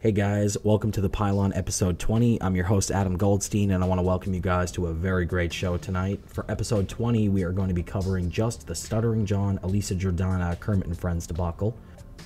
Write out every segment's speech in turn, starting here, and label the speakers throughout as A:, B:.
A: Hey guys, welcome to the Pylon episode 20. I'm your host Adam Goldstein, and I want to welcome you guys to a very great show tonight. For episode 20, we are going to be covering just the Stuttering John, Elisa Jordana, Kermit and Friends debacle.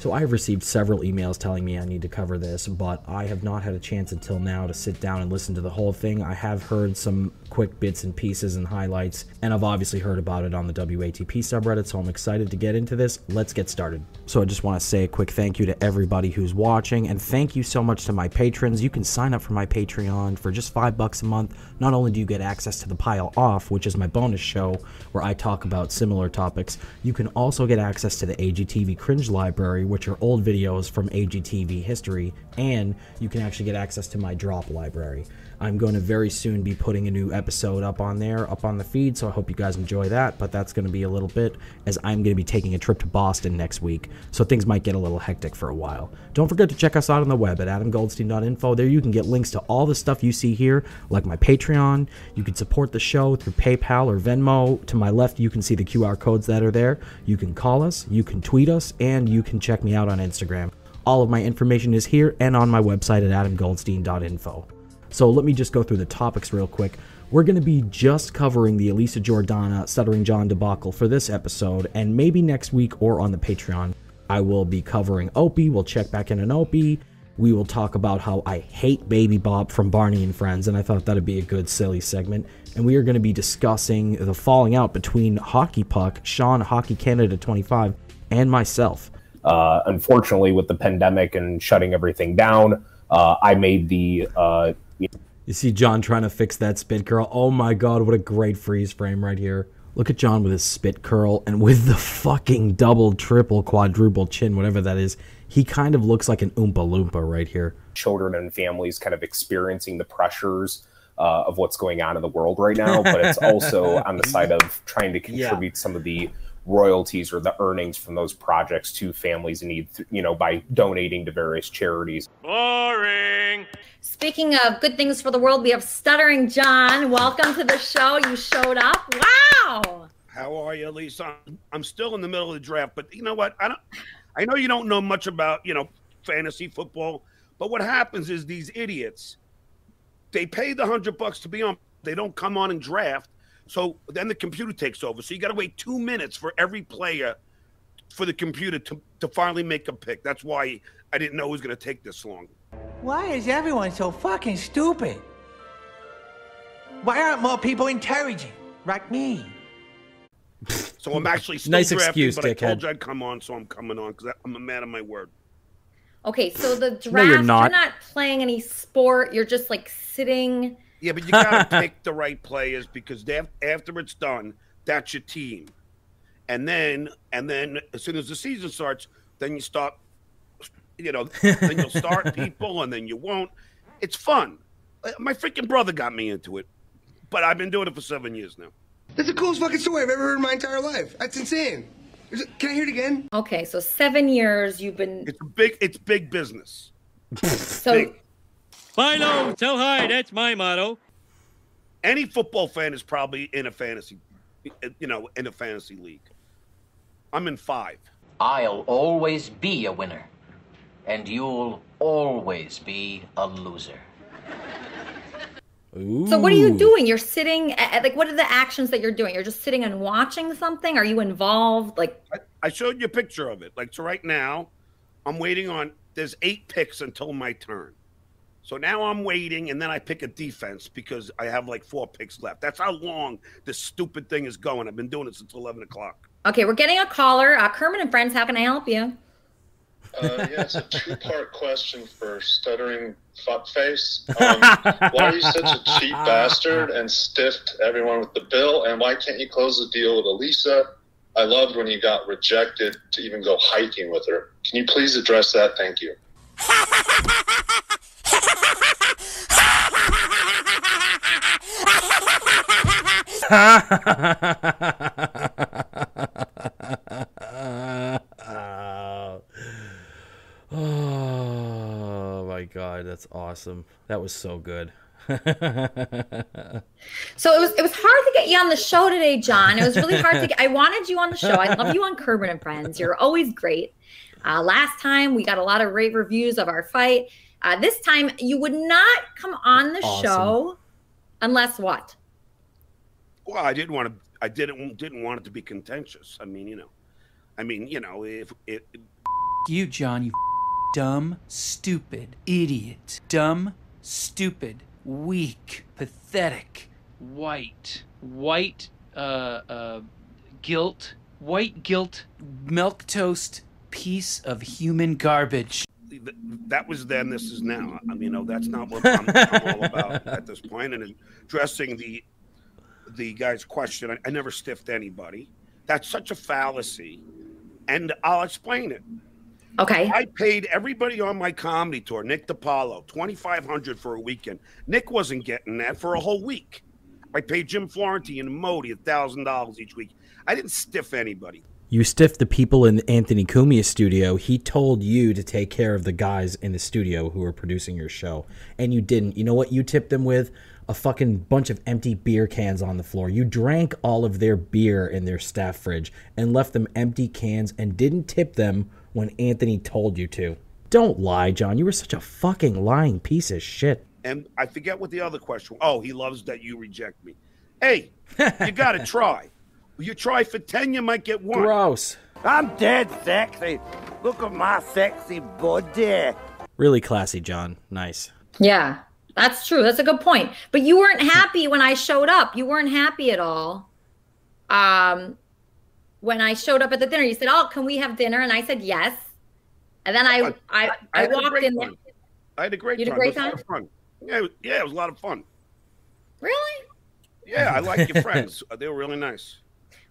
A: So I have received several emails telling me I need to cover this, but I have not had a chance until now to sit down and listen to the whole thing. I have heard some quick bits and pieces and highlights, and I've obviously heard about it on the WATP subreddit, so I'm excited to get into this. Let's get started. So I just want to say a quick thank you to everybody who's watching, and thank you so much to my patrons. You can sign up for my Patreon for just $5 a month. Not only do you get access to the Pile Off, which is my bonus show where I talk about similar topics, you can also get access to the AGTV Cringe Library, which are old videos from AGTV history, and you can actually get access to my Drop Library. I'm going to very soon be putting a new episode up on there, up on the feed, so I hope you guys enjoy that, but that's going to be a little bit, as I'm going to be taking a trip to Boston next week, so things might get a little hectic for a while. Don't forget to check us out on the web at AdamGoldstein.info. There you can get links to all the stuff you see here, like my Patreon. You can support the show through PayPal or Venmo. To my left, you can see the QR codes that are there. You can call us, you can tweet us, and you can check me out on Instagram. All of my information is here and on my website at AdamGoldstein.info. So let me just go through the topics real quick. We're going to be just covering the Elisa Jordana Stuttering John debacle for this episode, and maybe next week or on the Patreon, I will be covering Opie. We'll check back in on Opie. We will talk about how I hate Baby Bob from Barney and Friends, and I thought that'd be a good, silly segment. And we are going to be discussing the falling out between Hockey Puck, Sean Hockey Canada 25, and myself.
B: Unfortunately, with the pandemic and shutting everything down, I made the...
A: You see John trying to fix that spit curl. Oh my god, what a great freeze frame right here. Look at John with his spit curl and with the fucking double, triple, quadruple chin, whatever that is. He kind of looks like an Oompa Loompa right here.
B: Children and families kind of experiencing the pressures of what's going on in the world right now, but it's also on the side of trying to contribute some of the royalties or the earnings from those projects to families in need, you know, by donating to various charities.
C: Boring.
D: Speaking of good things for the world, we have Stuttering John. Welcome to the show. You showed up. Wow.
C: How are you, Lisa? I'm still in the middle of the draft, but you know what? I know you don't know much about, fantasy football, but what happens is these idiots, they pay the $100 to be on. They don't come on and draft. So then the computer takes over. So you got to wait 2 minutes for every player for the computer to finally make a pick. That's why I didn't know it was going to take this long.
E: Why is everyone so fucking stupid? Why aren't more people intelligent like me?
C: So I'm actually still
A: Nice
C: drafting,
A: excuse,
C: but
A: dickhead.
C: I told you I'd come on, so I'm coming on because I'm a man of my word.
D: Okay, so the draft,
A: No, you're not.
D: you're not playing any sport. You're just like sitting.
C: Yeah, but you got to pick the right players because after it's done, that's your team. And then as soon as the season starts, then you start, then you'll start people and then you won't. It's fun. My freaking brother got me into it, but I've been doing it for 7 years now.
F: That's the coolest fucking story I've ever heard in my entire life. That's insane. Can I hear it again?
D: Okay, so 7 years you've been.
C: It's big business.
D: So.
C: Big.
G: Philo, tell hi. That's my motto.
C: Any football fan is probably in a fantasy, in a fantasy league. I'm in 5.
H: I'll always be a winner, and you'll always be a loser.
A: Ooh.
D: So what are you doing? You're sitting, what are the actions that you're doing? You're just sitting and watching something? Are you involved?
C: I showed you a picture of it. So right now, I'm waiting on, there's 8 picks until my turn. So now I'm waiting, and then I pick a defense because I have 4 picks left. That's how long this stupid thing is going. I've been doing it since 11 o'clock.
D: Okay, we're getting a caller. Kermit and Friends, how can I help you?
I: Yeah, it's a 2-part question for Stuttering Fuckface. Why are you such a cheap bastard and stiffed everyone with the bill? And why can't you close the deal with Elisa? I loved when you got rejected to even go hiking with her. Can you please address that? Thank you.
A: Oh my god, that's awesome. That was so good.
D: So it was hard to get you on the show today, John. It was really hard to get. I wanted you on the show. I love you on Kermit and Friends. You're always great. Last time we got a lot of rave reviews of our fight. This time you would not come on the show unless what?
C: Well, I didn't want to. I didn't want it to be contentious. I mean, if
J: you, John, you dumb, stupid, idiot, dumb, stupid, weak, pathetic, white, guilt, milk toast, piece of human garbage.
C: That was then, this is now. I mean, that's not what I'm all about at this point. And addressing the guy's question, I never stiffed anybody. That's such a fallacy, and I'll explain it.
D: Okay.
C: I paid everybody on my comedy tour, Nick DiPaolo, $2,500 for a weekend. Nick wasn't getting that for a whole week. I paid Jim Florentine and Modi $1,000 each week. I didn't stiff anybody.
A: You stiffed the people in Anthony Cumia's studio. He told you to take care of the guys in the studio who were producing your show, and you didn't. You know what you tipped them with? A fucking bunch of empty beer cans on the floor. You drank all of their beer in their staff fridge and left them empty cans and didn't tip them when Anthony told you to. Don't lie, John. You were such a fucking lying piece of shit.
C: And I forget what the other question was. Oh, he loves that you reject me. Hey, you got to try. You try for 10, you might get 1.
A: Gross.
K: I'm dead sexy. Look at my sexy body.
A: Really classy, John. Nice.
D: Yeah, that's true. That's a good point. But you weren't happy when I showed up. You weren't happy at all. When I showed up at the dinner, you said, "Oh, can we have dinner?" And I said, "Yes." And then I walked in there.
C: I had a great time.
D: You had a great time?
C: It was a lot of fun. Yeah, it was a lot of fun.
D: Really?
C: Yeah, I like your friends. They were really nice.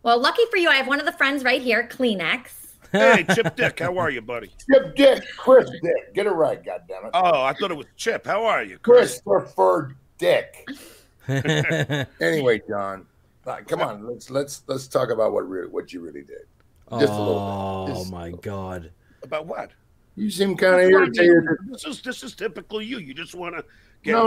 D: Well, lucky for you, I have one of the friends right here, Kleenex.
C: Hey, Chip Dick, how are you, buddy?
L: Chip Dick, Chris Dick. Get it right, goddammit.
C: Oh, I thought it was Chip. How are you,
L: Christopher Dick. Anyway, John, come on, let's talk about what you really did. Just a little bit.
A: Oh my God.
C: About what?
L: You seem kind of irritated.
C: This is typical you. You just want to get
L: No.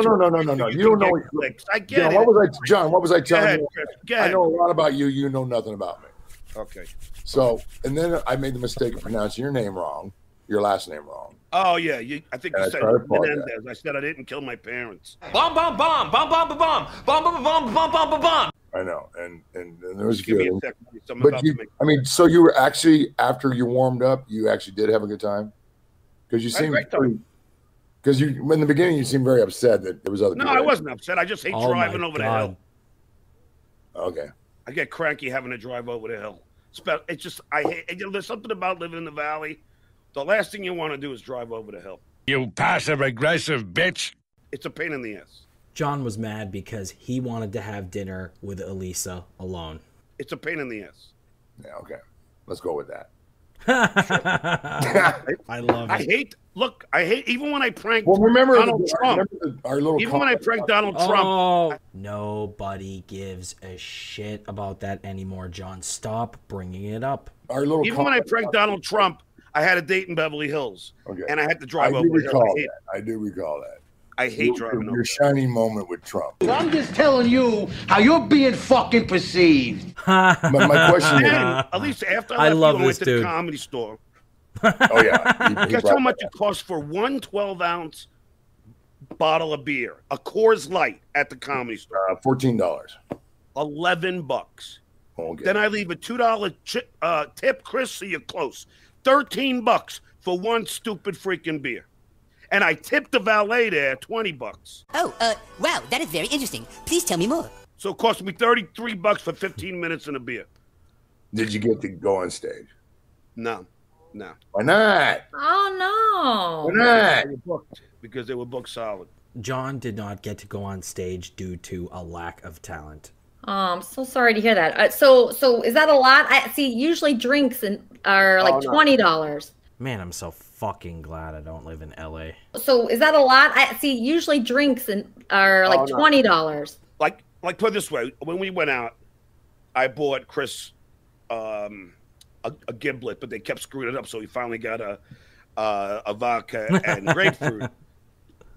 L: You don't know
C: clicks. I get
L: John,
C: it.
L: John, what was I telling you?
C: Go ahead.
L: I know a lot about you. You know nothing about me.
C: Okay.
L: So, and then I made the mistake of pronouncing your name wrong, your last name wrong.
C: Oh yeah, I think you said Menendez. I said I didn't kill my parents.
K: Bomb, bomb, bomb, bomb, bomb, bomb, bomb, bomb, bomb, bomb, bomb, bomb, bomb.
L: I know, and there was
C: Give me
L: good.
C: a second.
L: But so you were actually, after you warmed up, you actually did have a good time? Because you seemed, because you in the beginning you seemed very upset that there was other.
C: No, I wasn't upset. I just hate driving over the hill.
L: Okay.
C: I get cranky having to drive over the hill. It's just I hate. There's something about living in the valley. The last thing you want to do is drive over the hill.
G: You passive-aggressive bitch.
C: It's a pain in the ass.
A: John was mad because he wanted to have dinner with Elisa alone.
C: It's a pain in the ass.
L: Yeah, okay. Let's go with that.
A: I love it.
C: I hate, even when I pranked
L: Donald
C: Trump. Even when I pranked Donald Trump.
A: Nobody gives a shit about that anymore, John. Stop bringing it up.
C: Even when I pranked Donald Trump, I had a date in Beverly Hills. Okay. And I had to drive over
L: the hill. I do recall that.
C: I hate driving over.
L: Your shining moment with Trump.
K: I'm just telling you how you're being fucking perceived.
L: My question is,
C: at least after I left you, went to the Comedy Store.
L: Oh yeah.
C: Guess how much it costs for one 12-ounce bottle of beer, a Coors Light at the Comedy Store?
L: $14.
C: $11.
L: Okay.
C: Then I leave a $2 tip, Chris, so you're close. $13 for one stupid freaking beer. And I tipped the valet there $20.
M: Oh, wow, that is very interesting. Please tell me more.
C: So it cost me $33 for 15 minutes and a beer.
L: Did you get to go on stage?
C: No.
L: Why not?
D: Oh, no.
L: Why not?
C: They were booked because they were booked solid.
A: John did not get to go on stage due to a lack of talent.
D: Oh, I'm so sorry to hear that. So is that a lot? I see. Usually drinks are like $20.
A: Man, I'm so fucking glad I don't live in LA.
D: So is that a lot? I see. Usually drinks are like $20.
C: Like put it this way: when we went out, I bought Chris a giblet, but they kept screwing it up, so he finally got a vodka and grapefruit.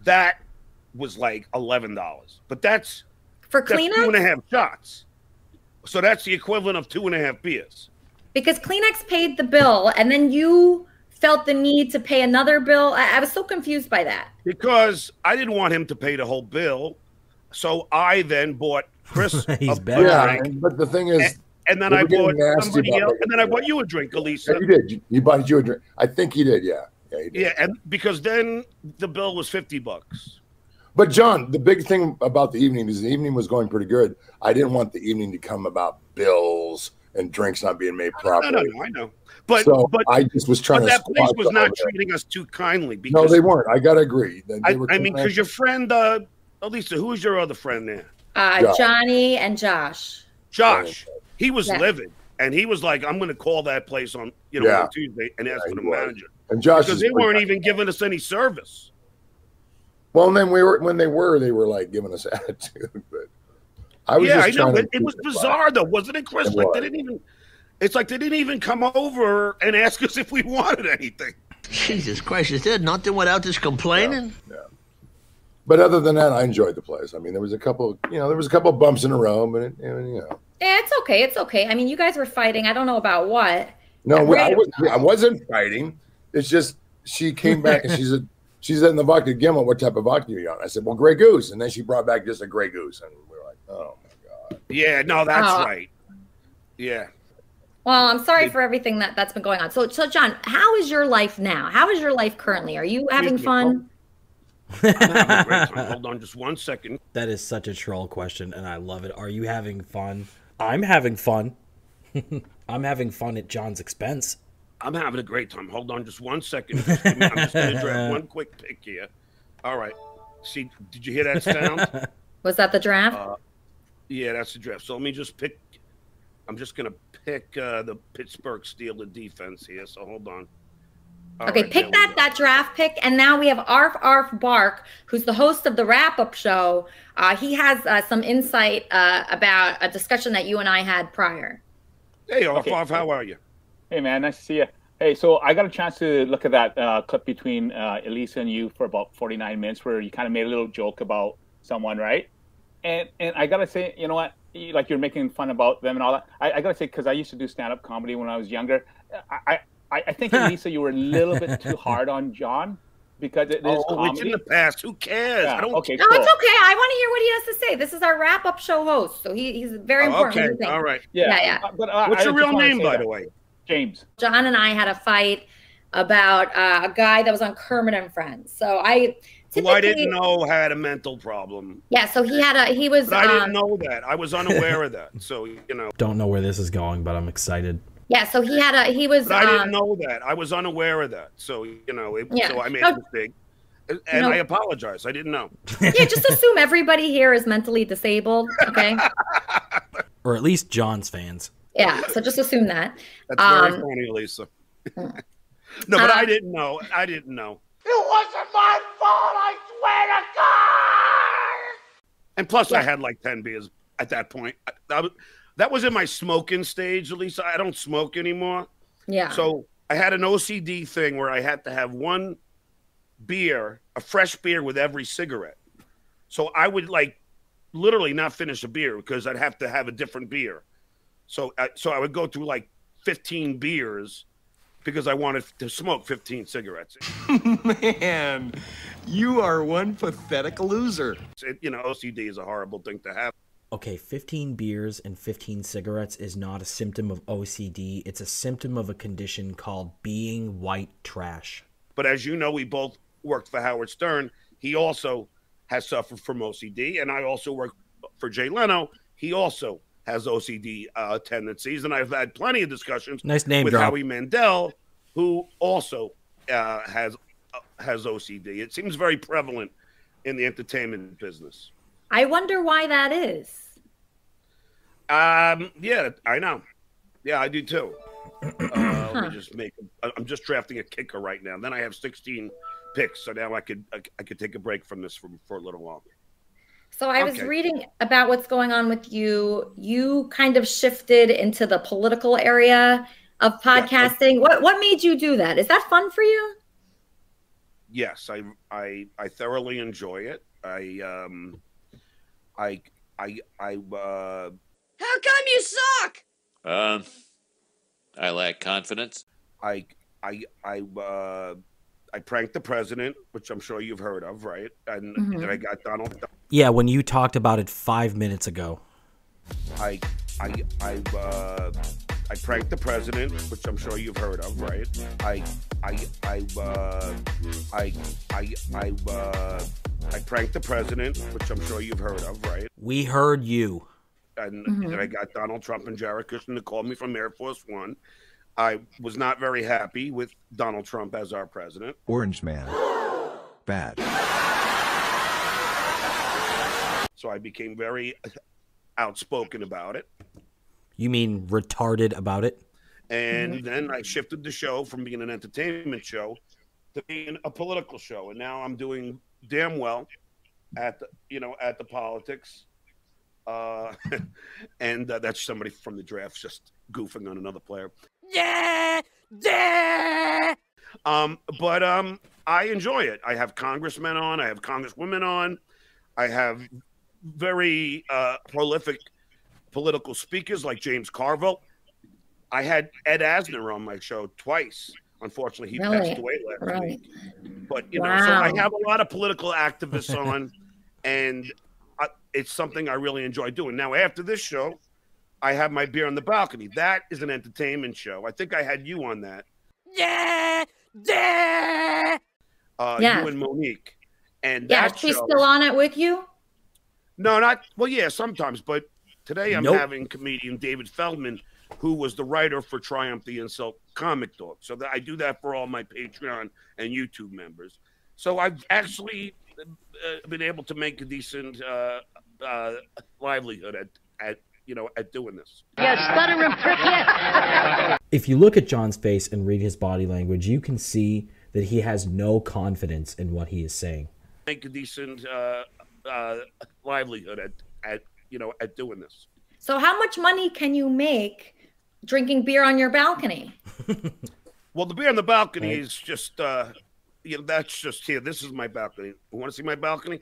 C: That was like $11, but that's
D: for Kleenex?
C: 2.5 shots. So that's the equivalent of 2.5 beers.
D: Because Kleenex paid the bill, and then you felt the need to pay another bill? I was so confused by that.
C: Because I didn't want him to pay the whole bill. So I then bought Chris
A: He's
C: a
A: better.
C: drink.
L: But the thing is,
C: and then
L: they
C: I
L: were getting
C: bought
L: nasty
C: somebody
L: about
C: else.
L: making
C: And then I
L: it
C: bought you a drink, Elisa.
L: Yeah, you did. You bought you a drink. I think he did. Yeah. Yeah, he did.
C: Yeah, and because then the bill was $50.
L: But John, the big thing about the evening is the evening was going pretty good. I didn't want the evening to come about bills and drinks not being made properly.
C: No, I know. But
L: I just was trying to.
C: That place was not
L: treating
C: treating us too kindly.
L: No,
C: Because
L: they weren't. I gotta agree.
C: I mean, because your friend, Elisa, who's your other friend there?
D: Johnny and Josh.
C: Josh, he was
D: Yeah.
C: livid, and he was like, "I'm going to call that place on on Tuesday and ask for the manager."
L: And Josh,
C: because they weren't even giving us any service.
L: Well, and then they were like giving us attitude. But I was
C: I
L: just
C: know,
L: trying
C: but
L: to
C: it was bizarre though, wasn't it, Chris? Like they didn't even. It's like they didn't even come over and ask us if we wanted anything.
N: Jesus Christ, is there nothing without this complaining?
L: Yeah. But other than that, I enjoyed the place. I mean, there was a couple bumps in the road, but
D: Yeah, it's okay. It's okay. I mean, you guys were fighting. I don't know about what.
L: No, I wasn't fighting. It's just she came back and she said in the vodka Gimel, what type of vodka are you on? I said, well, Grey Goose. And then she brought back just a Grey Goose. And we were like, oh, my God.
C: Yeah, no, that's right. Yeah.
D: Well, I'm sorry for everything that's been going on. So, John, how is your life now? How is your life currently? Are you having fun?
C: I'm having a great time. Hold on just 1 second.
A: That is such a troll question, and I love it. Are you having fun? I'm having fun. I'm having fun at John's expense.
C: I'm having a great time. Hold on just 1 second. I'm just going to draft one quick pick here. All right. See, did you hear that sound?
D: Was that the draft?
C: Yeah, that's the draft. So let me just pick. I'm just going to pick the Pittsburgh Steelers defense here. So hold on.
D: Okay, pick that draft pick, and now we have Arf Bark, who's the host of the wrap-up show. He has some insight about a discussion that you and I had prior.
C: Hey, Arf, how are you?
O: Hey, man, nice to see you. Hey, so I got a chance to look at that clip between Elisa and you for about 49 minutes, where you kind of made a little joke about someone, right? And I gotta say, you know what? Like you're making fun about them and all that. I gotta say, because I used to do stand-up comedy when I was younger. I think, Elisa, you were a little bit too hard on John because it is comedy.
C: It's in the past. Who cares?
O: Yeah,
C: I don't.
O: Okay,
D: No,
O: cool.
D: it's okay. I want to hear what he has to say. This is our wrap-up show host, so he's very important.
C: Okay, all right.
D: Yeah.
O: But,
C: what's your real name, by the way?
O: James.
D: John and I had a fight about a guy that was on Kermit and Friends. So
C: who I didn't know had a mental problem.
D: Yeah, so he was.
C: But I didn't know that. I was unaware of that. So
A: Don't know where this is going, but I'm excited.
D: Yeah, so he was.
C: But I didn't know that. I was unaware of that. So so I made a mistake, and I apologize. I didn't know.
D: Yeah, just assume everybody here is mentally disabled, okay?
A: Or at least John's fans.
D: Yeah, so just assume that.
C: That's very funny, Elisa. No, but I didn't know. I didn't know.
K: It wasn't my fault, I swear to God!
C: And plus, I had like 10 beers at that point. That was in my smoking stage, Elisa. I don't smoke anymore.
D: Yeah.
C: So I had an OCD thing where I had to have one beer, a fresh beer with every cigarette. So I would literally not finish a beer because I'd have to have a different beer. So I would go through like 15 beers because I wanted to smoke 15 cigarettes.
P: Man, you are one pathetic loser.
C: OCD is a horrible thing to have.
A: Okay, 15 beers and 15 cigarettes is not a symptom of OCD. It's a symptom of a condition called being white trash.
C: But as you know, we both worked for Howard Stern. He also has suffered from OCD. And I also work for Jay Leno. He also has OCD tendencies. And I've had plenty of discussions with Howie Mandel, who also has OCD. It seems very prevalent in the entertainment business.
D: I wonder why that is.
C: Yeah, I know. Yeah, I do too. Let me I'm just drafting a kicker right now. Then I have 16 picks, so now I could take a break from this for a little longer.
D: So I was reading about what's going on with you. You kind of shifted into the political area of podcasting. Yeah. What made you do that? Is that fun for you?
C: Yes, I thoroughly enjoy it. How
Q: come you suck?
R: I lack confidence.
C: I pranked the president, which I'm sure you've heard of, right? And then I got Donald.
A: Yeah, when you talked about it 5 minutes ago.
C: I pranked the president, which I'm sure you've heard of, right? I pranked the president, which I'm sure you've heard of, right?
A: We heard you.
C: And then I got Donald Trump and Jared Kushner to call me from Air Force One. I was not very happy with Donald Trump as our president.
Q: Orange man. Bad.
C: So I became very outspoken about it.
A: You mean retarded about it?
C: And then I shifted the show from being an entertainment show to being a political show. And now I'm doing damn well at the politics. And that's somebody from the draft just goofing on another player.
M: Yeah, yeah.
C: But I enjoy it. I have congressmen on. I have congresswomen on. I have very prolific political speakers like James Carville. I had Ed Asner on my show twice. Unfortunately, he passed away last week. But so I have a lot of political activists on, and it's something I really enjoy doing. Now, after this show, I have my beer on the balcony. That is an entertainment show. I think I had you on that.
M: Yeah, yeah.
C: You and Monique. And
D: yeah, she's still on it with you?
C: No, yeah, sometimes. But today I'm having comedian David Feldman, who was the writer for Triumph the Insult Comic Dog. So I do that for all my Patreon and YouTube members. So I've actually been able to make a decent livelihood at doing this.
M: Yeah, stuttering prick, yeah.
A: If you look at John's face and read his body language, you can see that he has no confidence in what he is saying.
C: Make a decent livelihood at doing this.
D: So how much money can you make drinking beer on your balcony?
C: Well, the beer on the balcony is just that's just here. This is my balcony. You want to see my balcony?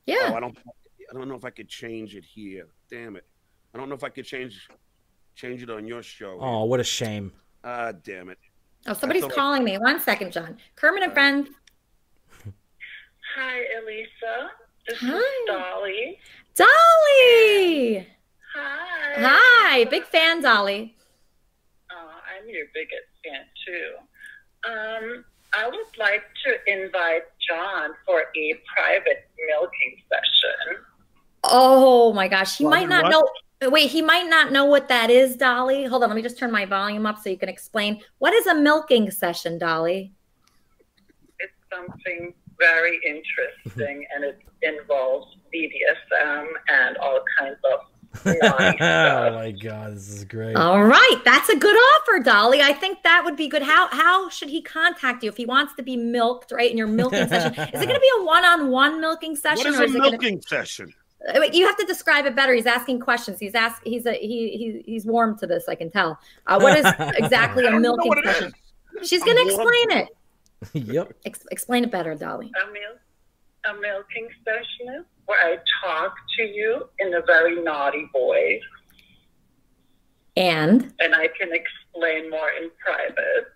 D: Yeah.
C: Oh, I don't know if I could change it here. Damn it. I don't know if I could change it on your show.
A: Oh, what a shame.
C: Damn it.
D: Oh, somebody's calling me. 1 second, John. Kermit and Friends.
R: Hi, Elisa. This is Dolly.
D: Dolly!
R: Hi.
D: Hi. Big fan, Dolly.
R: I'm your biggest fan, too. I would like to invite John for a private milking session.
D: Oh, my gosh. He might not know. Wait, he might not know what that is, Dolly. Hold on. Let me just turn my volume up so you can explain. What is a milking session, Dolly?
R: It's something very interesting, and it involves BDSM and all kinds of nice stuff.
A: Oh, my God. This is great.
D: All right. That's a good offer, Dolly. I think that would be good. How should he contact you if he wants to be milked, right, in your milking session? Is it going to be a one-on-one milking session?
C: What is a milking session?
D: You have to describe it better. He's asking questions. He's warm to this, I can tell. What is exactly a milking session? She's going to explain it.
A: Yep.
D: Explain it better, Dolly.
R: A milking session where I talk to you in a very naughty voice.
D: And
R: I can explain more in private.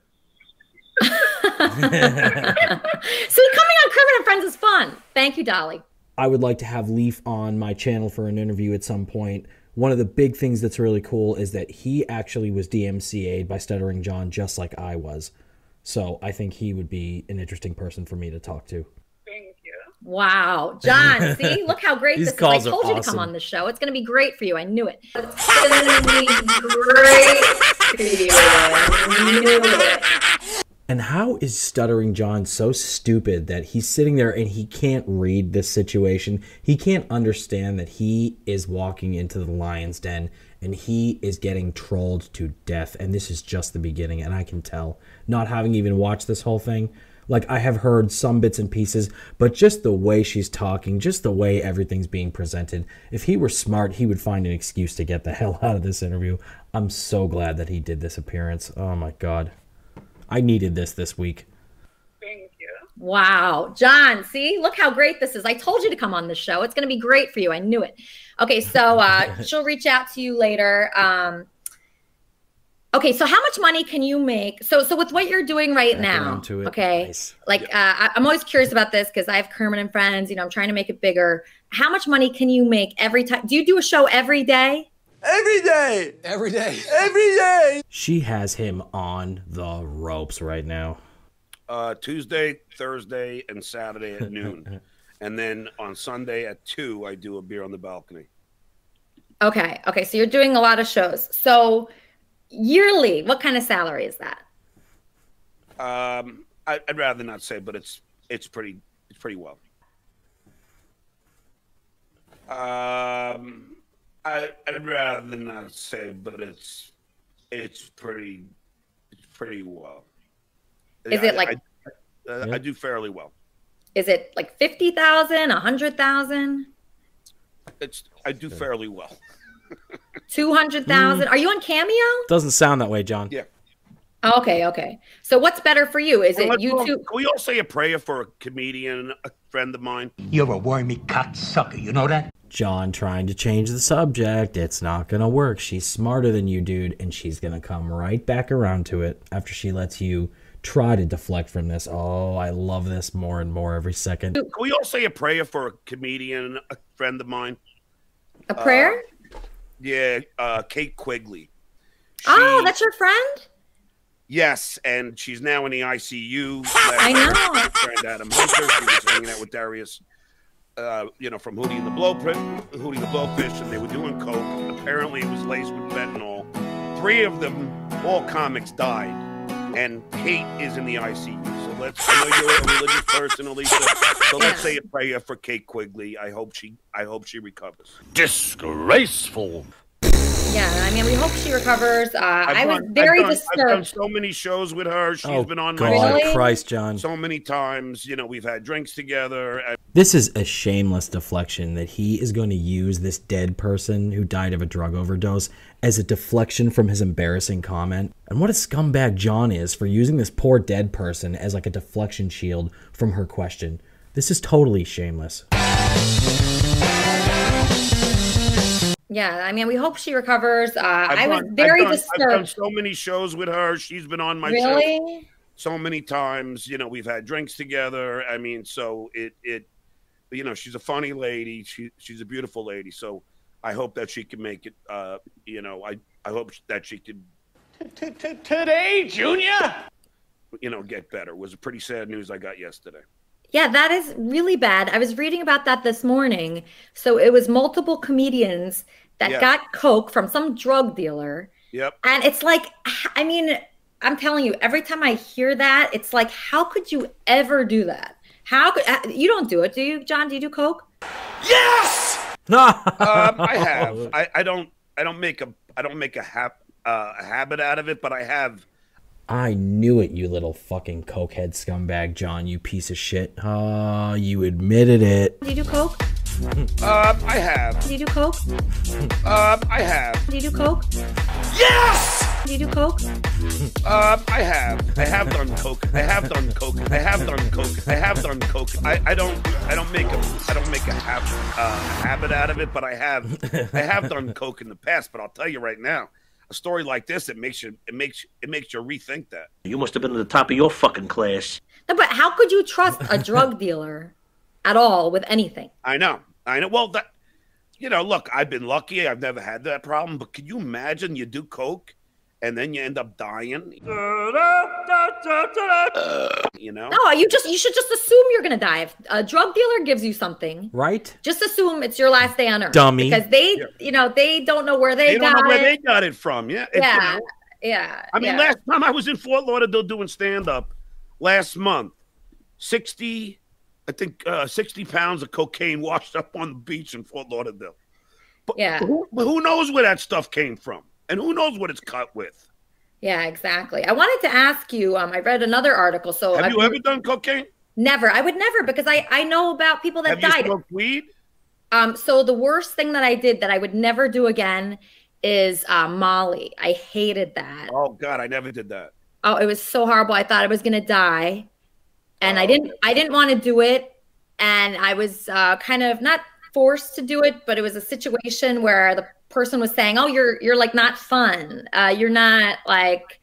D: See, coming on Kermit and Friends is fun. Thank you, Dolly.
A: I would like to have Leaf on my channel for an interview at some point. One of the big things that's really cool is that he actually was DMCA'd by Stuttering John just like I was. So I think he would be an interesting person for me to talk to.
R: Thank you.
D: Wow. John, see? Look how great this is. I told you to come on the show. It's going to be great for you. I knew it. It's going to be great for you. I knew it.
A: And how is Stuttering John so stupid that he's sitting there and he can't read this situation? He can't understand that he is walking into the lion's den and he is getting trolled to death. And this is just the beginning, and I can tell, not having even watched this whole thing. Like, I have heard some bits and pieces, but just the way she's talking, just the way everything's being presented, if he were smart, he would find an excuse to get the hell out of this interview. I'm so glad that he did this appearance. Oh, my God. I needed this week.
R: Thank you.
D: Wow. John, see? Look how great this is. I told you to come on the show. It's going to be great for you. I knew it. Okay, so she'll reach out to you later. Okay, so how much money can you make? So with what you're doing right now, okay,
A: nice.
D: Like I'm always curious about this because I have Kermit and Friends. You know, I'm trying to make it bigger. How much money can you make every time? Do you do a show every day?
P: Every day. Every day. Every day.
A: She has him on the ropes right now.
C: Tuesday, Thursday, and Saturday at noon. And then on Sunday at 2, I do a beer on the balcony.
D: Okay. Okay. So you're doing a lot of shows. So yearly, what kind of salary is that?
C: I'd rather not say, but it's pretty well. I'd rather not say, but it's pretty well.
D: Is it like
C: I do fairly well.
D: Is it like 50,000, 100,000?
C: I do fairly well.
D: 200,000. Are you on Cameo?
A: Doesn't sound that way, John.
C: Yeah.
D: Okay, okay. So what's better for you? Is it YouTube?
C: Can we all say a prayer for a comedian, a friend of mine?
E: You're a wormy cocksucker, you know that?
A: John trying to change the subject. It's not going to work. She's smarter than you, dude, and she's going to come right back around to it after she lets you try to deflect from this. Oh, I love this more and more every second.
C: Can we all say a prayer for a comedian, a friend of mine?
D: A prayer?
C: Yeah, Kate Quigley.
D: Oh, that's your friend?
C: Yes, and she's now in the ICU.
D: I know.
C: My friend Adam Hunter, she was hanging out with Darius, you know, from Hootie and the Blowfish, and they were doing coke. Apparently, it was laced with fentanyl. 3 of them, all comics, died, and Kate is in the ICU. So I know you're a religious person, Elisa. So let's say a prayer for Kate Quigley. I hope she recovers.
G: Disgraceful.
D: Yeah, I mean, we hope she recovers. I was very disturbed.
C: I've done so many shows with her. She's been on my
A: God,
C: show
A: Christ, John.
C: so many times. You know, we've had drinks together.
A: This is a shameless deflection that he is going to use this dead person who died of a drug overdose as a deflection from his embarrassing comment. And what a scumbag John is for using this poor dead person as like a deflection shield from her question. This is totally shameless.
D: Yeah, I mean, we hope she recovers. I was very disturbed.
C: I've done so many shows with her. She's been on my show so many times. You know, we've had drinks together. I mean, so you know, she's a funny lady. She's a beautiful lady. So I hope that she can make it. You know, I hope that she could.
O: Today, Junior.
C: You know, get better. It was a pretty sad news I got yesterday.
D: Yeah, that is really bad. I was reading about that this morning. So it was multiple comedians that got coke from some drug dealer.
C: Yep.
D: And it's like, I mean, I'm telling you, every time I hear that, it's like, how could you ever do that? How could you don't do it, do you, John? Do you do coke?
C: Yes. I have. I don't make a habit out of it, but I have.
A: I knew it, you little fucking cokehead scumbag, John, you piece of shit. Oh, you admitted it.
D: Do you do coke?
C: I have.
D: Do you do coke?
C: I have.
D: Do you do coke?
C: Yes!
D: Do you do coke?
C: I have. I have done coke. I have done coke. I have done coke. I have done coke. I don't make a habit out of it, but I have done coke in the past. But I'll tell you right now, a story like this, it makes you rethink that.
N: You must have been at the top of your fucking class.
D: No, but how could you trust a drug dealer at all with anything?
C: I know. Well, that, you know, look, I've been lucky. I've never had that problem. But can you imagine you do coke and then you end up dying? You know?
D: No, you should just assume you're gonna die. If a drug dealer gives you something,
A: right?
D: Just assume it's your last day on earth,
A: dummy.
D: Because they, you know, they don't know where they got it.
C: They got it from. Yeah.
D: Yeah.
C: You know,
D: yeah.
C: I mean, last time I was in Fort Lauderdale doing stand-up last month, 60 pounds of cocaine washed up on the beach in Fort Lauderdale. But who knows where that stuff came from? And who knows what it's cut with?
D: Yeah, exactly. I wanted to ask you, I read another article. So
C: have you ever done cocaine?
D: Never. I would never, because I know about people that died.
C: Have you smoked weed?
D: So the worst thing that I did that I would never do again is Molly. I hated that.
C: Oh God, I never did that.
D: Oh, it was so horrible. I thought I was gonna die. And I didn't want to do it. And I was kind of not forced to do it, but it was a situation where person was saying, "Oh, you're like not fun. You're not like,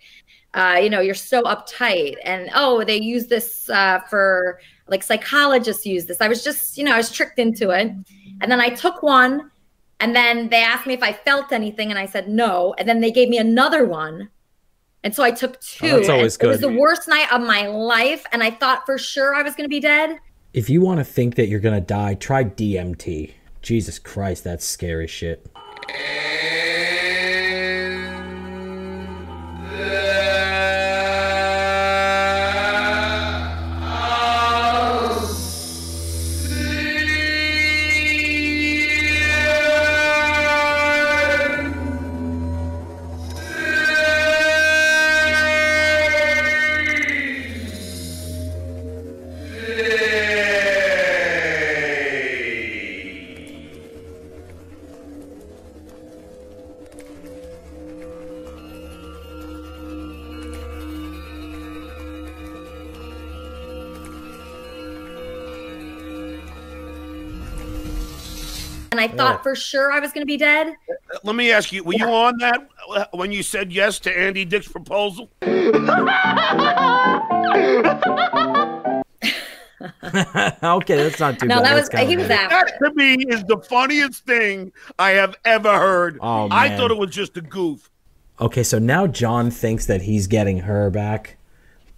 D: you know, you're so uptight." And oh, they use this for like psychologists use this. I was just, you know, I was tricked into it. And then I took one, and then they asked me if I felt anything, and I said no. And then they gave me another one. And so I took two.
A: Oh, that's always good.
D: It was the worst night of my life, and I thought for sure I was going to be dead.
A: If you want to think that you're going to die, try DMT. Jesus Christ, that's scary shit.
D: And I thought for sure I was going to be dead.
C: Let me ask you, were you on that when you said yes to Andy Dick's proposal?
A: Okay, that's not too
D: No,
A: bad.
D: that
A: That's
D: was he was
C: That
D: after.
C: to me is the funniest thing I have ever heard.
A: Oh,
C: I
A: man.
C: thought it was just a goof.
A: Okay, so now John thinks that he's getting her back,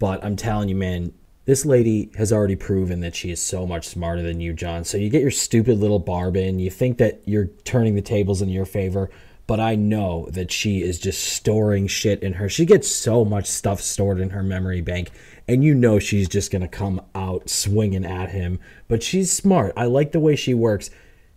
A: but I'm telling you, man, this lady has already proven that she is so much smarter than you, John. So you get your stupid little barb in, you think that you're turning the tables in your favor, but I know that she is just storing shit in her. She gets so much stuff stored in her memory bank, and you know she's just going to come out swinging at him. But she's smart. I like the way she works.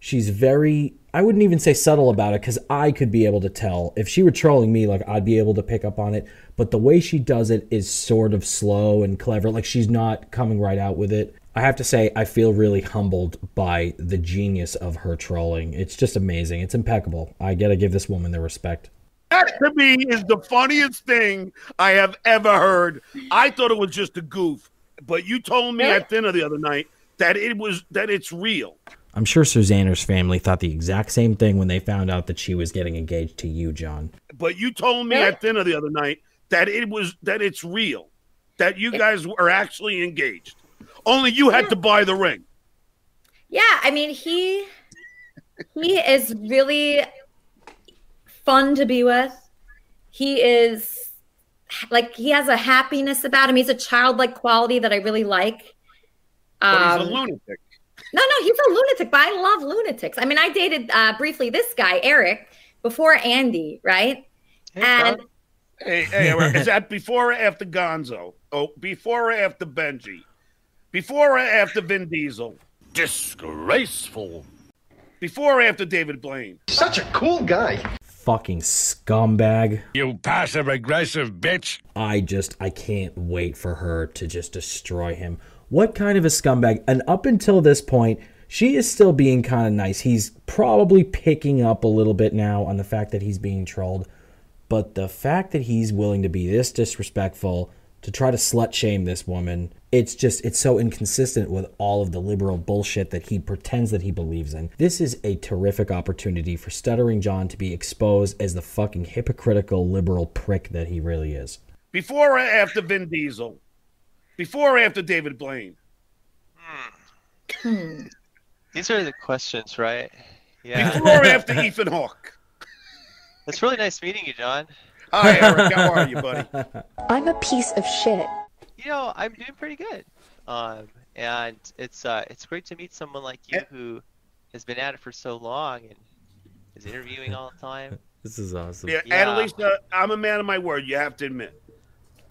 A: She's very, I wouldn't even say subtle about it, because I could be able to tell. If she were trolling me, like, I'd be able to pick up on it. But the way she does it is sort of slow and clever. Like, she's not coming right out with it. I have to say, I feel really humbled by the genius of her trolling. It's just amazing. It's impeccable. I gotta give this woman the respect.
C: That to me is the funniest thing I have ever heard. I thought it was just a goof, but you told me at dinner the other night that it's real.
A: I'm sure Susanna's family thought the exact same thing when they found out that she was getting engaged to you, John.
C: But you told me at dinner the other night that it's real, that you guys are actually engaged. Only you had to buy the ring.
D: Yeah, I mean, he is really fun to be with. He is like, he has a happiness about him. He's a childlike quality that I really like.
C: But he's a lunatic.
D: No, he's a lunatic, but I love lunatics. I mean, I dated briefly this guy, Eric, before Andy, right?
C: Hey, is that before or after Gonzo? Oh, before or after Benji? Before or after Vin Diesel?
G: Disgraceful.
C: Before or after David Blaine?
F: Such a cool guy.
A: Fucking scumbag.
G: You passive-aggressive bitch.
A: I can't wait for her to just destroy him. What kind of a scumbag? And up until this point, she is still being kind of nice. He's probably picking up a little bit now on the fact that he's being trolled. But the fact that he's willing to be this disrespectful, to try to slut shame this woman, it's so inconsistent with all of the liberal bullshit that he pretends that he believes in. This is a terrific opportunity for Stuttering John to be exposed as the fucking hypocritical liberal prick that he really is.
C: Before or after Vin Diesel? Before or after David Blaine?
S: These are the questions, right? Yeah.
C: Before or after Ethan Hawke?
S: It's really nice meeting you, John.
C: Hi, Eric. How are you, buddy?
T: I'm a piece of shit.
S: You know, I'm doing pretty good. And it's great to meet someone like you who has been at it for so long and is interviewing all the time.
A: This is awesome.
C: Yeah, and Elisa, I'm a man of my word. You have to admit.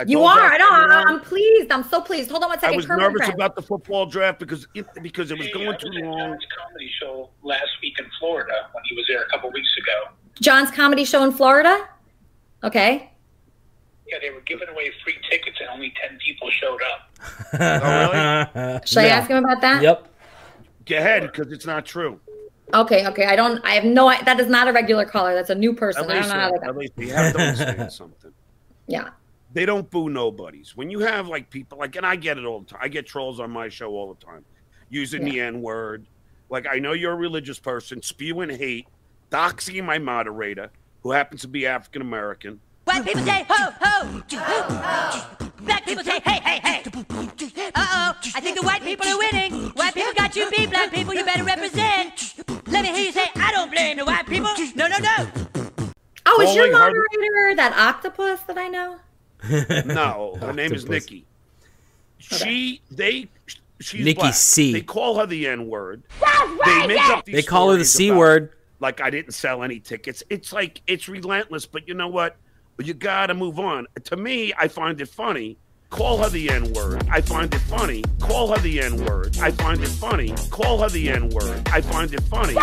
D: You are. I know. I'm pleased. I'm so pleased. Hold on one second.
C: I was nervous about the football draft because it was going too long.
U: John's comedy show last week in Florida when he was there a couple weeks ago.
D: John's comedy show in Florida? Okay.
U: Yeah, they were giving away free tickets and only 10 people showed up.
C: Oh, really?
D: Should I ask him about that?
A: Yep.
C: Go ahead, because it's not true.
D: Okay. I have no, that is not a regular caller. That's a new person. I don't know how
C: At least you have to understand something.
D: Yeah.
C: They don't boo nobodies. When you have like people like, and I get it all the time. I get trolls on my show all the time, using the N-word. Like, I know you're a religious person, spewing hate, doxing my moderator, who happens to be African American.
M: White people say ho, ho. Black people say hey, hey, hey. Uh-oh, I think the white people are winning. White people got you beat, black people, you better represent. Let me hear you say, I don't blame the white people. No, no, no.
D: Oh, is your moderator that octopus that I know?
C: No, her name is Nikki. She's
A: Nikki
C: black.
A: C.
C: They call her the N-word. They make up these
A: They call her the
C: stories
A: C word.
C: Like, I didn't sell any tickets. It's like, it's relentless, but you know what? You gotta move on. To me, I find it funny. Call her the N-word. I find it funny. Call her the N-word. I find it funny. Call her the N-word. I find it funny.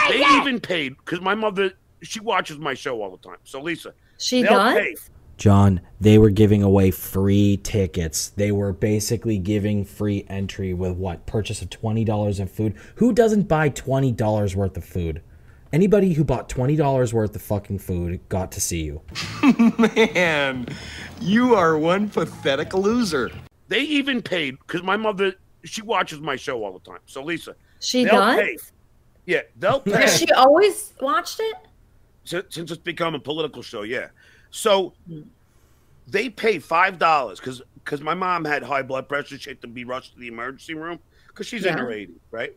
C: They even paid, because my mother, she watches my show all the time. So, Lisa,
D: she
C: they'll
D: does?
C: pay.
A: John, they were giving away free tickets. They were basically giving free entry with what? Purchase of $20 in food. Who doesn't buy $20 worth of food? Anybody who bought $20 worth of fucking food got to see you.
B: Man, you are one pathetic loser.
C: They even paid, because my mother, she watches my show all the time. So, Lisa,
D: she
C: they'll
D: does?
C: pay. Yeah, they'll pay.
D: Has she always watched it?
C: Since it's become a political show, yeah. So they pay $5 because my mom had high blood pressure. She had to be rushed to the emergency room because she's in her 80s, right?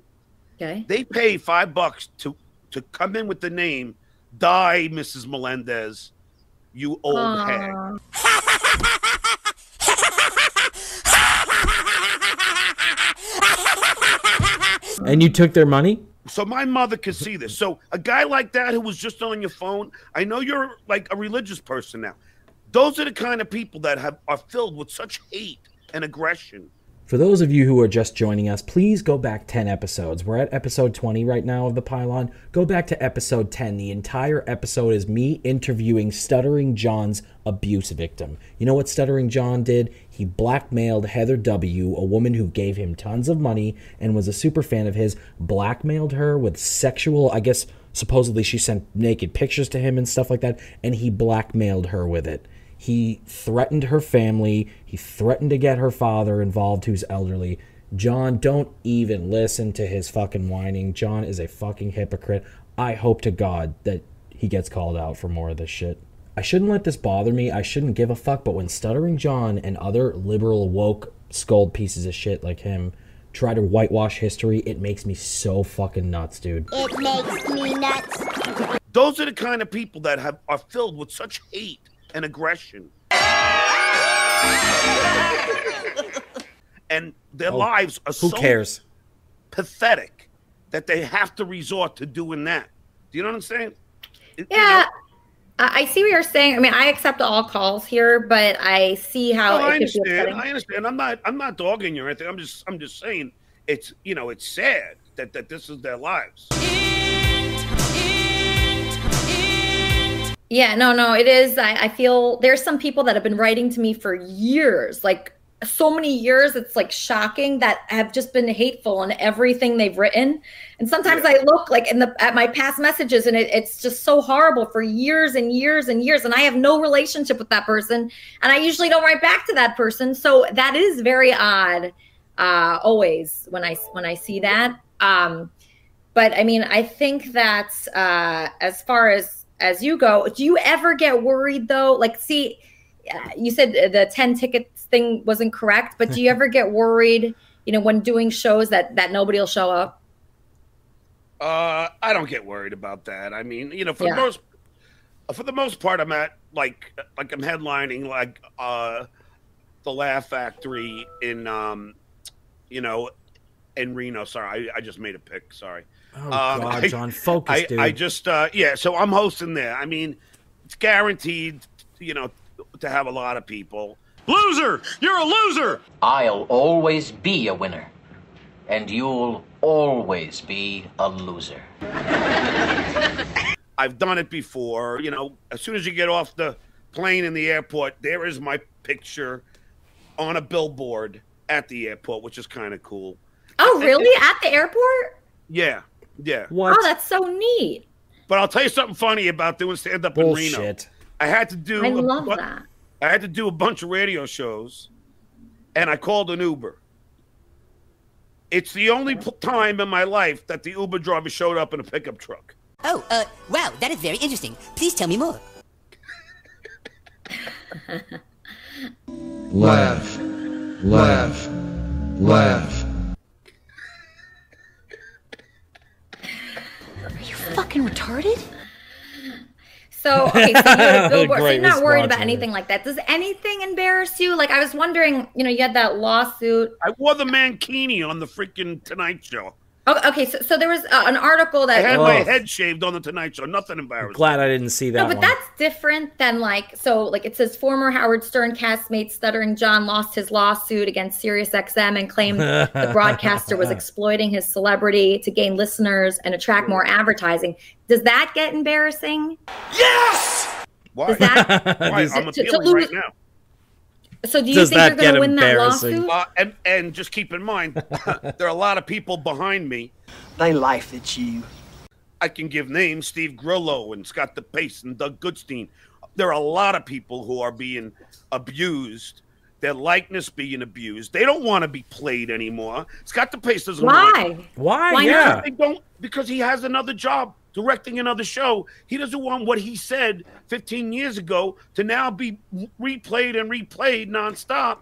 D: Okay.
C: They pay $5 to come in with the name "Die, Mrs. Melendez, you old hag."
A: And you took their money?
C: So my mother could see this. So a guy like that who was just on your phone, I know you're like a religious person now. Those are the kind of people that are filled with such hate and aggression.
A: For those of you who are just joining us, please go back 10 episodes. We're at episode 20 right now of The Pylon. Go back to episode 10. The entire episode is me interviewing Stuttering John's abuse victim. You know what Stuttering John did? He blackmailed Heather W., a woman who gave him tons of money and was a super fan of his, blackmailed her with sexual, I guess, supposedly she sent naked pictures to him and stuff like that, and he blackmailed her with it. He threatened her family. He threatened to get her father involved, who's elderly. John, don't even listen to his fucking whining. John is a fucking hypocrite. I hope to God that he gets called out for more of this shit. I shouldn't let this bother me. I shouldn't give a fuck. But when Stuttering John and other liberal woke scold pieces of shit like him try to whitewash history, it makes me so fucking nuts, dude.
V: It makes me nuts.
C: Those are the kind of people that are filled with such hate and aggression. And their lives are so pathetic that they have to resort to doing that. Do you know what I'm saying?
D: Yeah,
C: you know?
D: I see what you're saying. I mean, I accept all calls here, but I see how
C: I
D: it could be upsetting.
C: I understand. I'm not dogging you or anything. I'm just saying it's, you know, it's sad that this is their lives.
D: Yeah, no, it is. I feel there's some people that have been writing to me for years, like so many years. It's like shocking that have just been hateful in everything they've written. And sometimes I look like at my past messages and it's just so horrible for years and years and years. And I have no relationship with that person. And I usually don't write back to that person. So that is very odd always when I see that. But I mean, I think that as far as you go, do you ever get worried though? Like, see, you said the 10 tickets thing wasn't correct, but do you ever get worried, you know, when doing shows that nobody will show up?
C: I don't get worried about that. I mean, you know, for the most part, I'm at like I'm headlining like the Laugh Factory in you know, in Reno. Sorry, I just made a pick. Sorry.
A: Oh, God, John, focus, dude.
C: I just, yeah, so I'm hosting there. I mean, it's guaranteed, you know, to have a lot of people.
B: Loser! You're a loser!
H: I'll always be a winner. And you'll always be a loser.
C: I've done it before. You know, as soon as you get off the plane in the airport, there is my picture on a billboard at the airport, which is kind of cool.
D: Oh, really? At the airport?
C: Yeah. Yeah.
D: What? Oh, that's so neat.
C: But I'll tell you something funny about doing stand-up in Reno. I had to do I had to do a bunch of radio shows, and I called an Uber. It's the only time in my life that the Uber driver showed up in a pickup truck.
I: Oh, wow, that is very interesting. Please tell me more.
J: Laugh. Laugh. Laugh.
T: Are you fucking retarded?
D: So, okay, so you're a billboard, so
A: Great
D: you're not worried
A: response,
D: about anything like that. Does anything embarrass you? Like, I was wondering, you know, you had that lawsuit.
C: I wore the mankini on the freaking Tonight Show.
D: Okay, so there was an article that
C: I had my head shaved on the Tonight Show. Nothing embarrassing.
A: Glad I didn't see that
D: No, but
A: one.
D: that's different than like it says former Howard Stern castmate Stuttering John lost his lawsuit against SiriusXM and claimed the broadcaster was exploiting his celebrity to gain listeners and attract more advertising. Does that get embarrassing?
C: Yes! Why?
D: Does that,
C: Why? I'm appealing right now.
D: So do you think you're going to win that lawsuit?
C: And just keep in mind, there are a lot of people behind me.
K: They laugh at you.
C: I can give names: Steve Grillo and Scott DePace and Doug Goodstein. There are a lot of people who are being abused. Their likeness being abused. They don't want to be played anymore. Scott DePace doesn't.
D: Why?
A: Why?
C: Yeah, they don't, because he has another job directing another show. He doesn't want what he said 15 years ago to now be replayed and replayed nonstop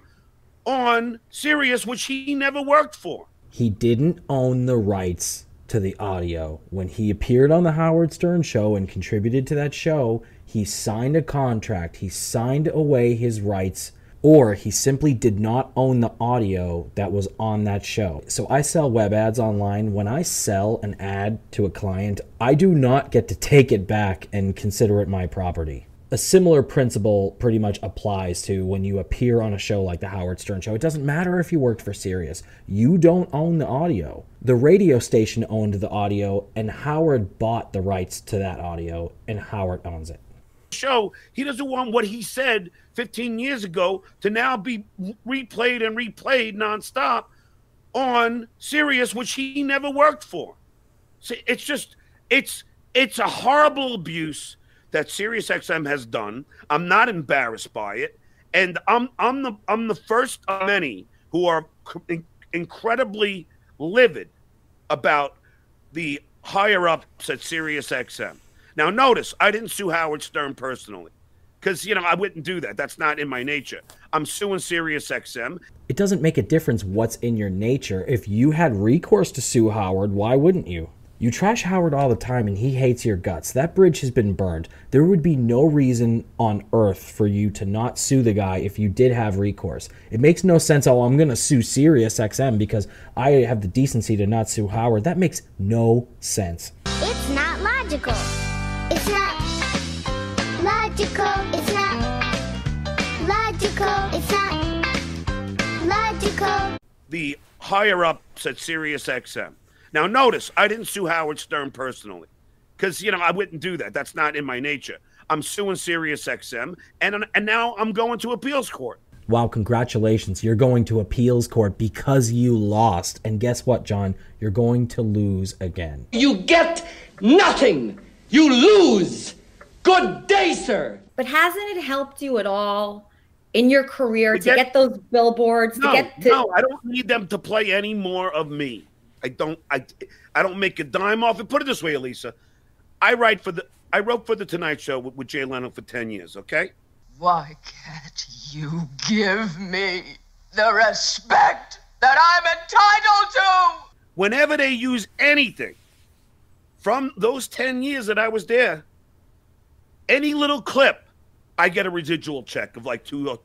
C: on Sirius, which he never worked for.
A: He didn't own the rights to the audio. When he appeared on the Howard Stern show and contributed to that show, he signed a contract. He signed away his rights, or he simply did not own the audio that was on that show. So I sell web ads online. When I sell an ad to a client, I do not get to take it back and consider it my property. A similar principle pretty much applies to when you appear on a show like the Howard Stern show. It doesn't matter if you worked for Sirius. You don't own the audio. The radio station owned the audio, and Howard bought the rights to that audio, and Howard owns it.
C: Show, he doesn't want what he said 15 years ago to now be replayed and replayed nonstop on Sirius, which he never worked for. So it's just, it's a horrible abuse that SiriusXM has done. I'm not embarrassed by it, and I'm the first of many who are incredibly livid about the higher ups at SiriusXM. Now, notice, I didn't sue Howard Stern personally because, you know, I wouldn't do that. That's not in my nature. I'm suing SiriusXM.
A: It doesn't make a difference what's in your nature. If you had recourse to sue Howard, why wouldn't you? You trash Howard all the time and he hates your guts. That bridge has been burned. There would be no reason on earth for you to not sue the guy if you did have recourse. It makes no sense, oh, I'm going to sue SiriusXM because I have the decency to not sue Howard. That makes no sense.
V: It's not logical. It's not logical. It's not logical. It's not logical.
C: The higher ups at SiriusXM. Now, notice, I didn't sue Howard Stern personally because, you know, I wouldn't do that. That's not in my nature. I'm suing SiriusXM, and now I'm going to appeals court.
A: Wow, congratulations. You're going to appeals court because you lost. And guess what, John? You're going to lose again.
P: You get nothing. You lose. Good day, sir.
D: But hasn't it helped you at all in your career to get those billboards?
C: No,
D: I
C: don't need them to play any more of me. I don't make a dime off it. Put it this way, Elisa. I wrote for the Tonight Show with Jay Leno for 10 years, okay?
W: Why can't you give me the respect that I'm entitled to?
C: Whenever they use anything from those 10 years that I was there, any little clip, I get a residual check of like $2 or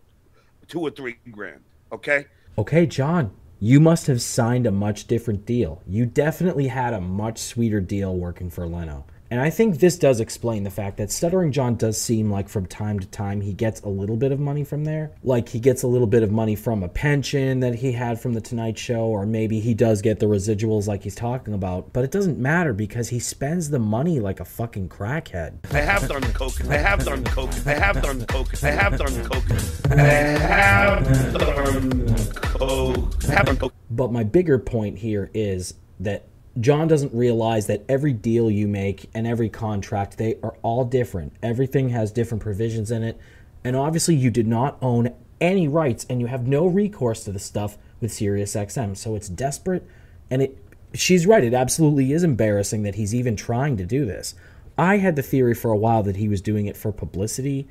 C: $3 grand, okay?
A: Okay, John. You must have signed a much different deal. You definitely had a much sweeter deal working for Leno. And I think this does explain the fact that Stuttering John does seem like from time to time he gets a little bit of money from there. Like he gets a little bit of money from a pension that he had from the Tonight Show, or maybe he does get the residuals like he's talking about. But it doesn't matter because he spends the money like a fucking crackhead.
C: I have done coke. I have done coke. I have done coke. I have done coke. I have done coke. I have done coke.
A: But my bigger point here is that John doesn't realize that every deal you make and every contract, they are all different. Everything has different provisions in it. And obviously you did not own any rights and you have no recourse to the stuff with SiriusXM. So it's desperate and She's right. It absolutely is embarrassing that he's even trying to do this. I had the theory for a while that he was doing it for publicity,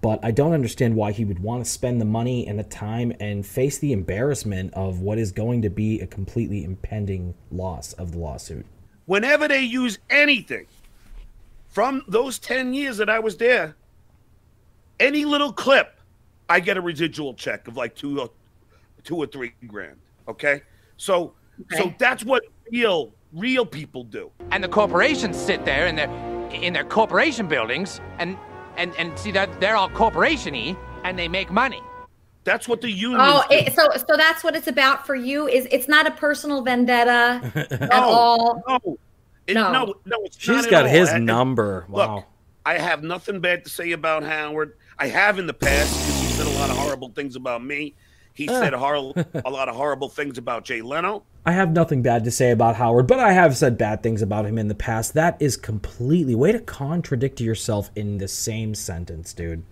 A: but I don't understand why he would want to spend the money and the time and face the embarrassment of what is going to be a completely impending loss of the lawsuit.
C: Whenever they use anything from those 10 years that I was there, any little clip, I get a residual check of like $2 or $3 grand. Okay, so that's what real people do.
E: And the corporations sit there in their corporation buildings and see that they're all corporation-y and they make money.
C: That's what the unions do.
D: So that's what it's about for you. It's not a personal vendetta at all.
C: No, it's not.
A: She's got his number. Wow.
C: Look, I have nothing bad to say about Howard. I have in the past because he said a lot of horrible things about me. He said a lot of horrible things about Jay Leno.
A: I have nothing bad to say about Howard, but I have said bad things about him in the past. That is completely way to contradict yourself in the same sentence, dude.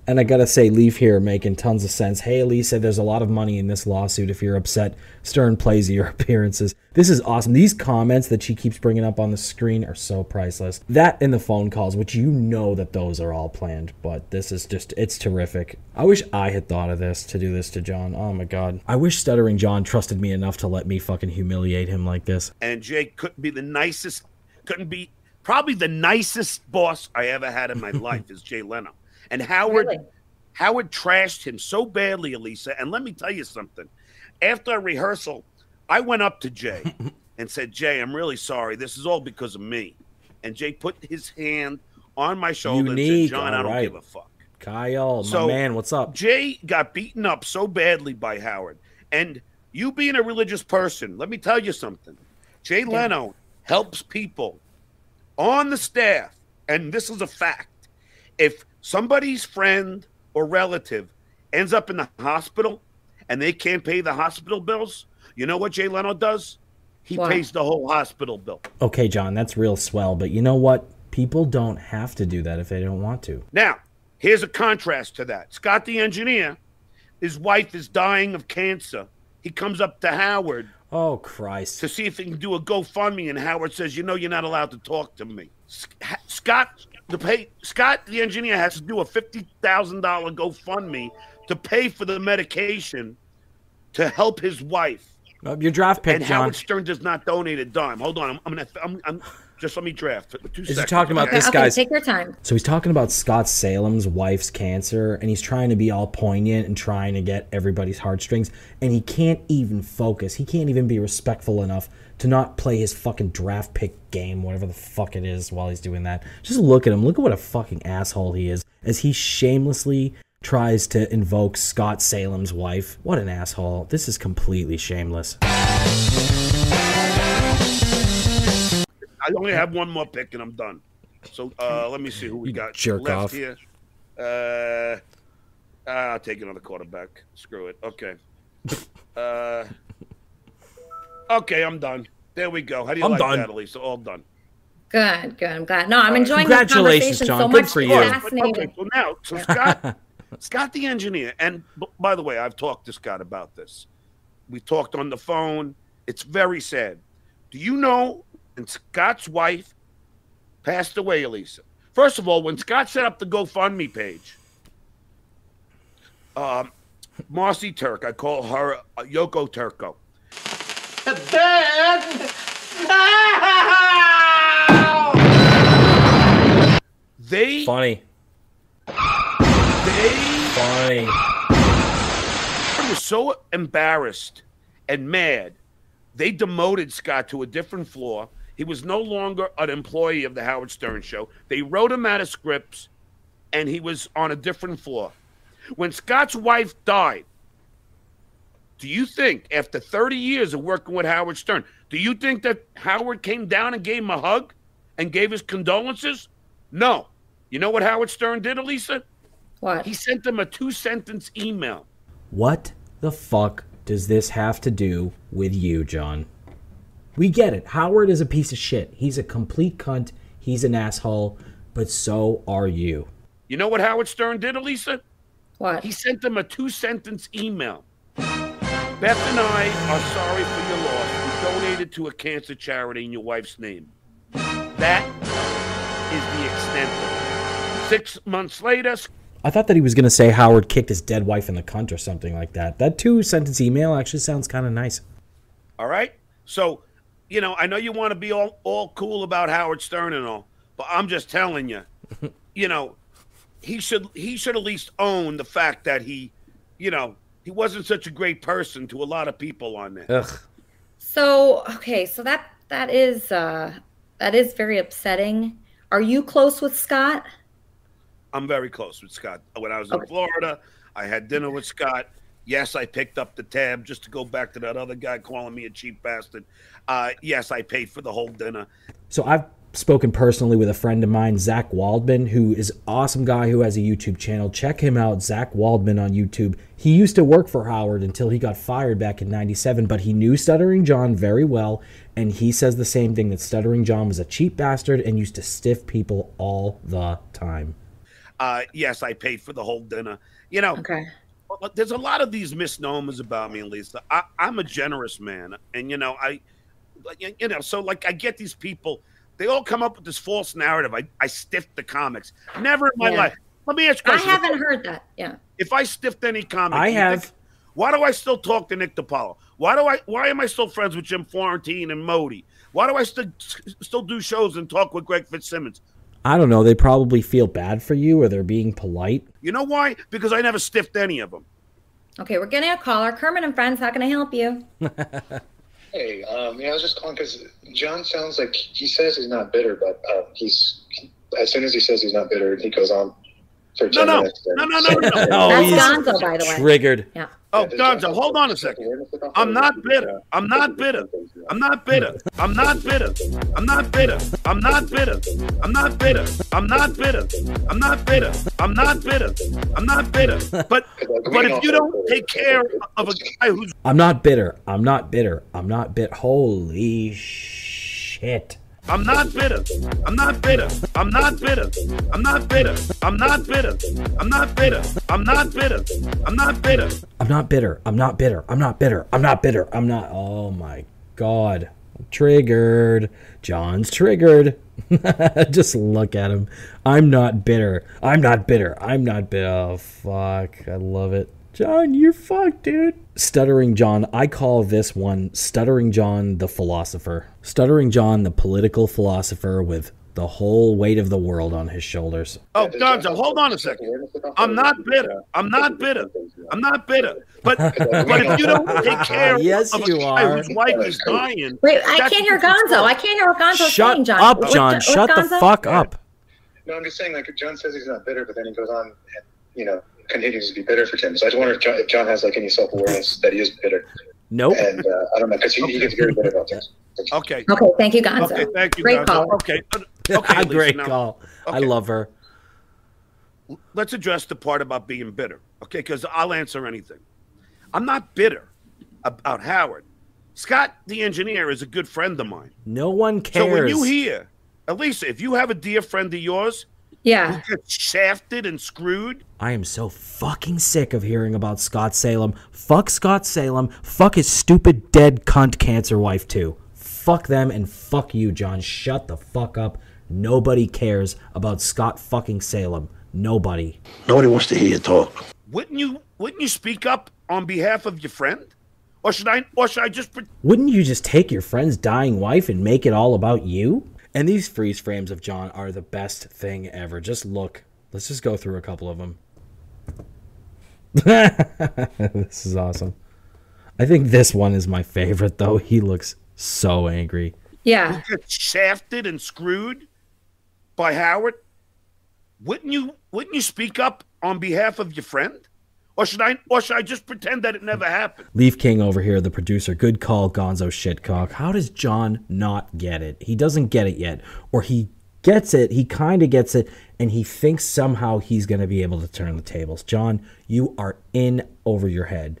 A: And I gotta say, Leaf here making tons of sense. Hey, Elisa, there's a lot of money in this lawsuit if you're upset Stern plays your appearances. This is awesome. These comments that she keeps bringing up on the screen are so priceless. That and the phone calls, which you know that those are all planned, but this is just, it's terrific. I wish I had thought of this to do this to John. Oh my God. I wish Stuttering John trusted me enough to let me fucking humiliate him like this.
C: And Jay couldn't be the nicest, probably the nicest boss I ever had in my life is Jay Leno. And Howard trashed him so badly, Elisa. And let me tell you something. After a rehearsal, I went up to Jay and said, Jay, I'm really sorry. This is all because of me. And Jay put his hand on my shoulder and said, John, I don't give a fuck.
A: Kyle, my man, what's up?
C: Jay got beaten up so badly by Howard. And you being a religious person, let me tell you something. Jay Leno helps people on the staff. And this is a fact. If somebody's friend or relative ends up in the hospital and they can't pay the hospital bills, you know what Jay Leno does? He pays the whole hospital bill.
A: Okay, John, that's real swell. But you know what? People don't have to do that if they don't want to.
C: Now, here's a contrast to that. Scott the engineer, his wife is dying of cancer. He comes up to Howard.
A: Oh, Christ.
C: To see if he can do a GoFundMe, and Howard says, you know, you're not allowed to talk to me. Scott the engineer has to do a $50,000 GoFundMe to pay for the medication to help his wife.
A: Your draft pick,
C: and
A: John.
C: Howard Stern does not donate a dime. Hold on, I'm just let me draft for 2 seconds.
A: Is he talking about this guy's?
D: Take your time.
A: So he's talking about Scott Salem's wife's cancer, and he's trying to be all poignant and trying to get everybody's heartstrings, and he can't even focus. He can't even be respectful enough to not play his fucking draft pick game, whatever the fuck it is, while he's doing that. Just look at him. Look at what a fucking asshole he is as he shamelessly tries to invoke Scott Salem's wife. What an asshole. This is completely shameless.
C: I only have one more pick and I'm done. So let me see who we got
A: jerk off
C: here. I'll take another quarterback. Screw it. Okay. Okay, I'm done. There we go. How do you like that, Elisa? All done.
D: Good. I'm glad. No, I'm enjoying this conversation
A: John.
D: so
A: Good
D: much.
A: for you.
C: Okay, so now, Scott the engineer, and by the way, I've talked to Scott about this. We talked on the phone. It's very sad. Do you know, when Scott's wife passed away, Elisa? First of all, when Scott set up the GoFundMe page, Marcy Turk, I call her Yoko Turco.
A: Funny.
C: Funny. I was so embarrassed and mad. They demoted Scott to a different floor. He was no longer an employee of the Howard Stern Show. They wrote him out of scripts, and he was on a different floor. When Scott's wife died, do you think, after 30 years of working with Howard Stern, do you think that Howard came down and gave him a hug and gave his condolences? No. You know what Howard Stern did, Elisa?
D: What?
C: He sent him a 2-sentence email.
A: What the fuck does this have to do with you, John? We get it. Howard is a piece of shit. He's a complete cunt. He's an asshole. But so are you.
C: You know what Howard Stern did, Elisa?
D: What?
C: He sent him a 2-sentence email. Beth and I are sorry for your loss. We donated to a cancer charity in your wife's name. That is the extent of it. 6 months later.
A: I thought that he was going to say Howard kicked his dead wife in the cunt or something like that. That 2-sentence email actually sounds kind of nice.
C: All right? So, you know, I know you want to be all cool about Howard Stern and all, but I'm just telling you, you know, he should at least own the fact that he, you know, he wasn't such a great person to a lot of people on there.
A: Ugh.
D: So, okay, so that is very upsetting. Are you close with Scott?
C: I'm very close with Scott. When I was in Florida, I had dinner with Scott. Yes, I picked up the tab, just to go back to that other guy calling me a cheap bastard. Yes, I paid for the whole dinner.
A: So I've spoken personally with a friend of mine, Zach Waldman, who is an awesome guy who has a YouTube channel. Check him out, Zach Waldman on YouTube. He used to work for Howard until he got fired back in '97, but he knew Stuttering John very well, and he says the same thing, that Stuttering John was a cheap bastard and used to stiff people all the time.
C: Yes, I paid for the whole dinner. You know, there's a lot of these misnomers about me, Elisa. I'm a generous man, and you know, so like I get these people. They all come up with this false narrative. I stiffed the comics. Never in my life. Let me ask you a question.
D: I haven't heard that. Yeah.
C: If I stiffed any comic,
A: I have.
C: Why do I still talk to Nick DiPaolo? Why am I still friends with Jim Florentine and Modi? Why do I still do shows and talk with Greg Fitzsimmons?
A: I don't know. They probably feel bad for you, or they're being polite.
C: You know why? Because I never stiffed any of them.
D: Okay, we're getting a caller. Kermit and Friends, how can I help you?
L: Hey, I was just calling because John sounds like he says he's not bitter, but he's as soon as he says he's not bitter, he goes on for 10 minutes.
C: No.
D: That's Gonzo, by the way.
A: Triggered.
D: Yeah.
C: Oh, Gonzo, hold on a second. I'm not bitter. I'm not bitter. I'm not bitter. I'm not bitter. I'm not bitter. I'm not bitter. I'm not bitter. I'm not bitter. I'm not bitter. I'm not bitter. I'm not bitter. But if you don't take care of a guy who's
A: I'm not bitter. I'm not bitter. I'm not bit. Holy shit.
C: I'm not bitter. I'm not bitter. I'm not bitter. I'm not bitter. I'm not bitter. I'm not bitter. I'm not bitter. I'm not bitter.
A: I'm not bitter. I'm not bitter. I'm not bitter. I'm not bitter. I'm not. Oh my God. Triggered. John's triggered. Just look at him. I'm not bitter. I'm not bitter. I'm not bitter. Oh, fuck. I love it. John, you're fucked, dude. Stuttering John. I call this one Stuttering John the philosopher. Stuttering John the political philosopher with the whole weight of the world on his shoulders.
C: Oh, Gonzo, hold on a second. I'm not bitter. I'm not bitter. I'm not bitter. But if you don't take care of a guy whose wife is dying...
D: Wait, I can't hear Gonzo. I can't hear what Gonzo's saying, John.
A: Shut up, John. Shut the fuck up.
L: No, I'm just saying, like, John says he's not bitter, but then he goes on and, you know, continues to be bitter for Tim. So I just wonder if John has, like, any self-awareness that he is bitter.
A: Nope.
L: And I don't know, because he gets very bitter about things.
C: Okay.
D: Okay, thank you, Gonzo.
C: Okay, thank you,
D: Great
C: Gonzo.
D: call.
C: Okay. Okay,
A: Great
C: Lisa,
A: call.
C: Okay.
A: I love her.
C: Let's address the part about being bitter, okay? Because I'll answer anything. I'm not bitter about Howard. Scott, the engineer, is a good friend of mine.
A: No one cares.
C: So when you hear, Elisa, if you have a dear friend of yours who gets shafted and screwed.
A: I am so fucking sick of hearing about Scott Salem. Fuck Scott Salem. Fuck his stupid dead cunt cancer wife too. Fuck them and fuck you, John. Shut the fuck up. Nobody cares about Scott fucking Salem. Nobody.
N: Nobody wants to hear you talk.
C: Wouldn't you speak up on behalf of your friend? Or should I just...
A: Wouldn't you just take your friend's dying wife and make it all about you? And these freeze frames of John are the best thing ever. Just look. Let's just go through a couple of them. This is awesome. I think this one is my favorite, though. He looks so angry.
D: Yeah.
C: Who gets shafted and screwed by Howard? Wouldn't you speak up on behalf of your friend? Or should I just pretend that it never happened?
A: Leaf King over here, the producer. Good call, Gonzo Shitcock. How does John not get it? He doesn't get it yet. Or he gets it, he kind of gets it, and he thinks somehow he's going to be able to turn the tables. John, you are in over your head.